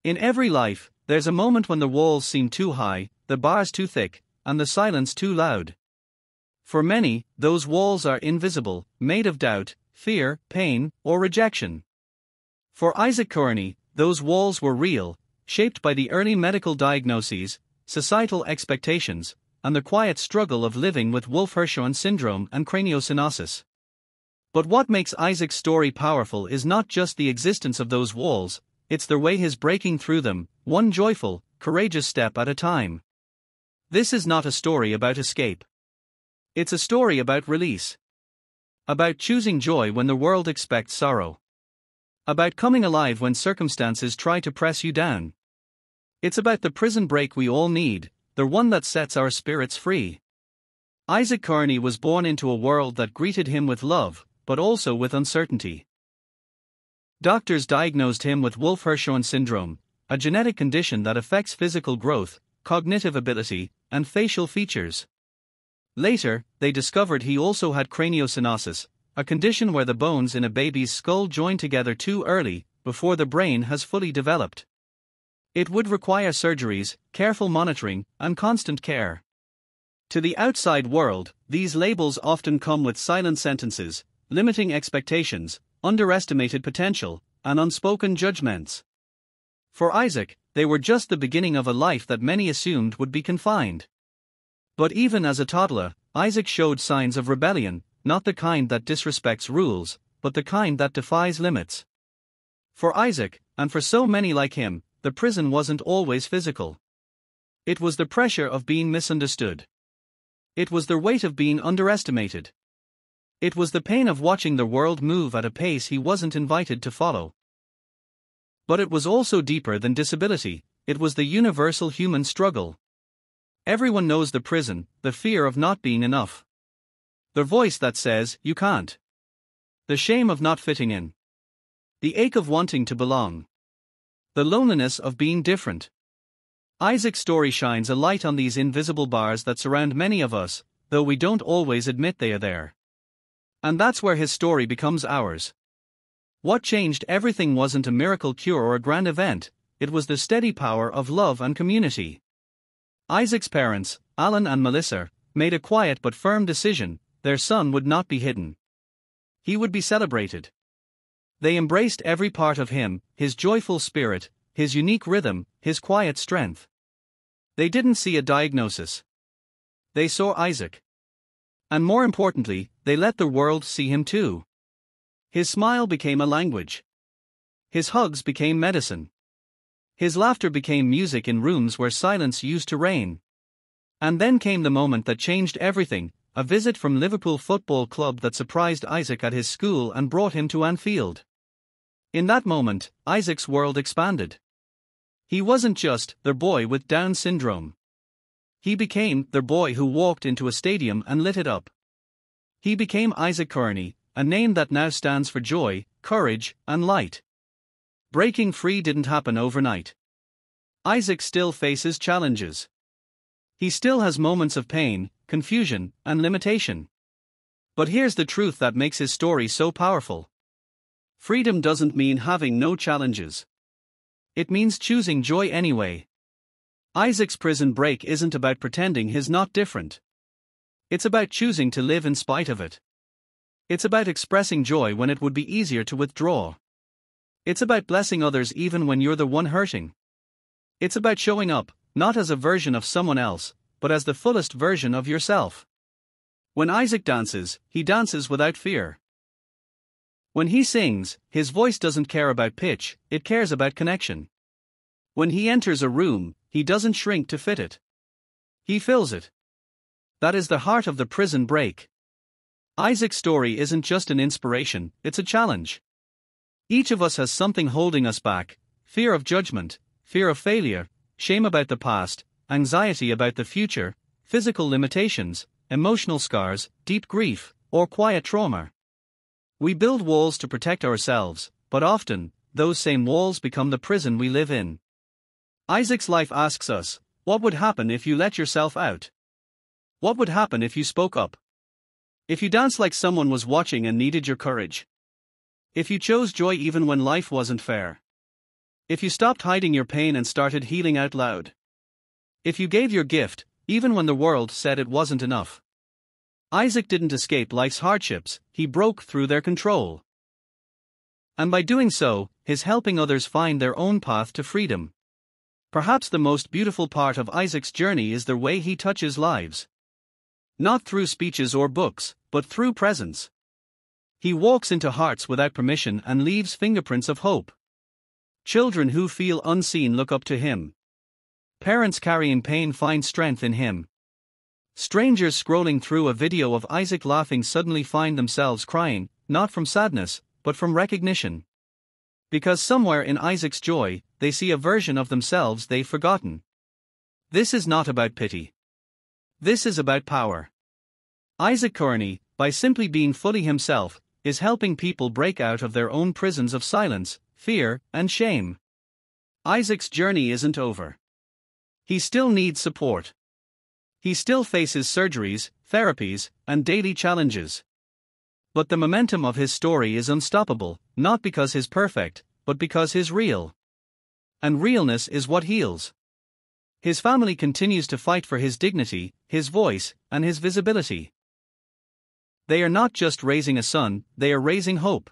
In every life, there's a moment when the walls seem too high, the bars too thick, and the silence too loud. For many, those walls are invisible, made of doubt, fear, pain, or rejection. For Isaac Kearney, those walls were real, shaped by the early medical diagnoses, societal expectations, and the quiet struggle of living with Wolf-Hirschhorn syndrome and craniosynostosis. But what makes Isaac's story powerful is not just the existence of those walls, it's the way he's breaking through them, one joyful, courageous step at a time. This is not a story about escape. It's a story about release. About choosing joy when the world expects sorrow. About coming alive when circumstances try to press you down. It's about the prison break we all need, the one that sets our spirits free. Isaac Kearney was born into a world that greeted him with love, but also with uncertainty. Doctors diagnosed him with Wolf-Hirschhorn syndrome, a genetic condition that affects physical growth, cognitive ability, and facial features. Later, they discovered he also had craniosynostosis, a condition where the bones in a baby's skull join together too early, before the brain has fully developed. It would require surgeries, careful monitoring, and constant care. To the outside world, these labels often come with silent sentences, limiting expectations, underestimated potential, and unspoken judgments. For Isaac, they were just the beginning of a life that many assumed would be confined. But even as a toddler, Isaac showed signs of rebellion, not the kind that disrespects rules, but the kind that defies limits. For Isaac, and for so many like him, the prison wasn't always physical. It was the pressure of being misunderstood. It was the weight of being underestimated. It was the pain of watching the world move at a pace he wasn't invited to follow. But it was also deeper than disability, it was the universal human struggle. Everyone knows the prison, the fear of not being enough. The voice that says, "You can't." The shame of not fitting in. The ache of wanting to belong. The loneliness of being different. Isaac's story shines a light on these invisible bars that surround many of us, though we don't always admit they are there. And that's where his story becomes ours. What changed everything wasn't a miracle cure or a grand event, it was the steady power of love and community. Isaac's parents, Alan and Melissa, made a quiet but firm decision: their son would not be hidden. He would be celebrated. They embraced every part of him, his joyful spirit, his unique rhythm, his quiet strength. They didn't see a diagnosis. They saw Isaac. And more importantly, they let the world see him too. His smile became a language. His hugs became medicine. His laughter became music in rooms where silence used to reign. And then came the moment that changed everything, a visit from Liverpool Football Club that surprised Isaac at his school and brought him to Anfield. In that moment, Isaac's world expanded. He wasn't just the boy with Down syndrome. He became the boy who walked into a stadium and lit it up. He became Isaac Kearney, a name that now stands for joy, courage, and light. Breaking free didn't happen overnight. Isaac still faces challenges. He still has moments of pain, confusion, and limitation. But here's the truth that makes his story so powerful. Freedom doesn't mean having no challenges. It means choosing joy anyway. Isaac's prison break isn't about pretending he's not different. It's about choosing to live in spite of it. It's about expressing joy when it would be easier to withdraw. It's about blessing others even when you're the one hurting. It's about showing up, not as a version of someone else, but as the fullest version of yourself. When Isaac dances, he dances without fear. When he sings, his voice doesn't care about pitch, it cares about connection. When he enters a room, he doesn't shrink to fit it. He fills it. That is the heart of the prison break. Isaac's story isn't just an inspiration, it's a challenge. Each of us has something holding us back: fear of judgment, fear of failure, shame about the past, anxiety about the future, physical limitations, emotional scars, deep grief, or quiet trauma. We build walls to protect ourselves, but often, those same walls become the prison we live in. Isaac's life asks us, what would happen if you let yourself out? What would happen if you spoke up? If you danced like someone was watching and needed your courage? If you chose joy even when life wasn't fair? If you stopped hiding your pain and started healing out loud. If you gave your gift, even when the world said it wasn't enough. Isaac didn't escape life's hardships, he broke through their control. And by doing so, he's helping others find their own path to freedom. Perhaps the most beautiful part of Isaac's journey is the way he touches lives. Not through speeches or books, but through presence. He walks into hearts without permission and leaves fingerprints of hope. Children who feel unseen look up to him. Parents carrying pain find strength in him. Strangers scrolling through a video of Isaac laughing suddenly find themselves crying, not from sadness, but from recognition. Because somewhere in Isaac's joy, they see a version of themselves they've forgotten. This is not about pity. This is about power. Isaac Kearney, by simply being fully himself, is helping people break out of their own prisons of silence, fear, and shame. Isaac's journey isn't over. He still needs support. He still faces surgeries, therapies, and daily challenges. But the momentum of his story is unstoppable, not because he's perfect, but because he's real. And realness is what heals. His family continues to fight for his dignity, his voice, and his visibility. They are not just raising a son, they are raising hope.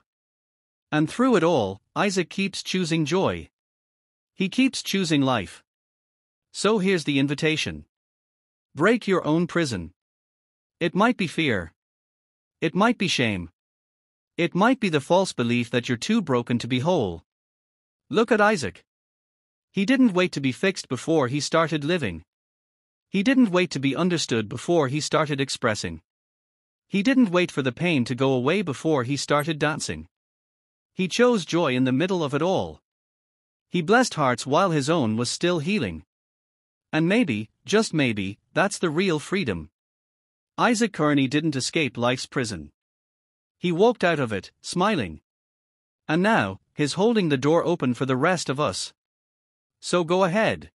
And through it all, Isaac keeps choosing joy. He keeps choosing life. So here's the invitation. Break your own prison. It might be fear. It might be shame. It might be the false belief that you're too broken to be whole. Look at Isaac. He didn't wait to be fixed before he started living. He didn't wait to be understood before he started expressing. He didn't wait for the pain to go away before he started dancing. He chose joy in the middle of it all. He blessed hearts while his own was still healing. And maybe, just maybe, that's the real freedom. Isaac Kearney didn't escape life's prison. He walked out of it, smiling. And now, he's holding the door open for the rest of us. So go ahead.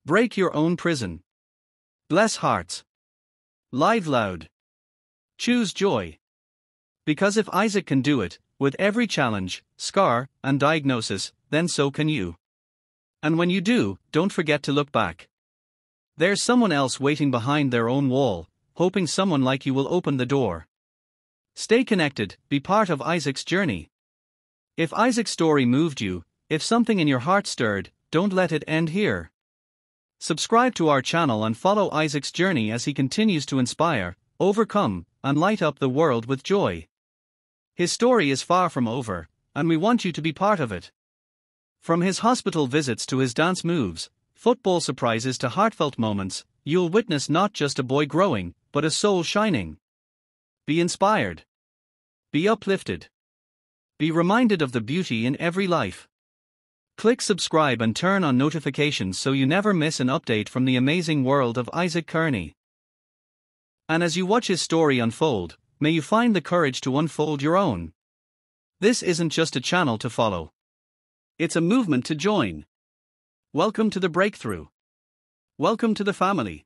Break your own prison. Bless hearts. Live loud. Choose joy. Because if Isaac can do it, with every challenge, scar, and diagnosis, then so can you. And when you do, don't forget to look back. There's someone else waiting behind their own wall, hoping someone like you will open the door. Stay connected, be part of Isaac's journey. If Isaac's story moved you, if something in your heart stirred, don't let it end here. Subscribe to our channel and follow Isaac's journey as he continues to inspire, overcome, and light up the world with joy. His story is far from over, and we want you to be part of it. From his hospital visits to his dance moves, football surprises to heartfelt moments, you'll witness not just a boy growing, but a soul shining. Be inspired. Be uplifted. Be reminded of the beauty in every life. Click subscribe and turn on notifications so you never miss an update from the amazing world of Isaac Kearney. And as you watch his story unfold, may you find the courage to unfold your own. This isn't just a channel to follow. It's a movement to join. Welcome to the breakthrough. Welcome to the family.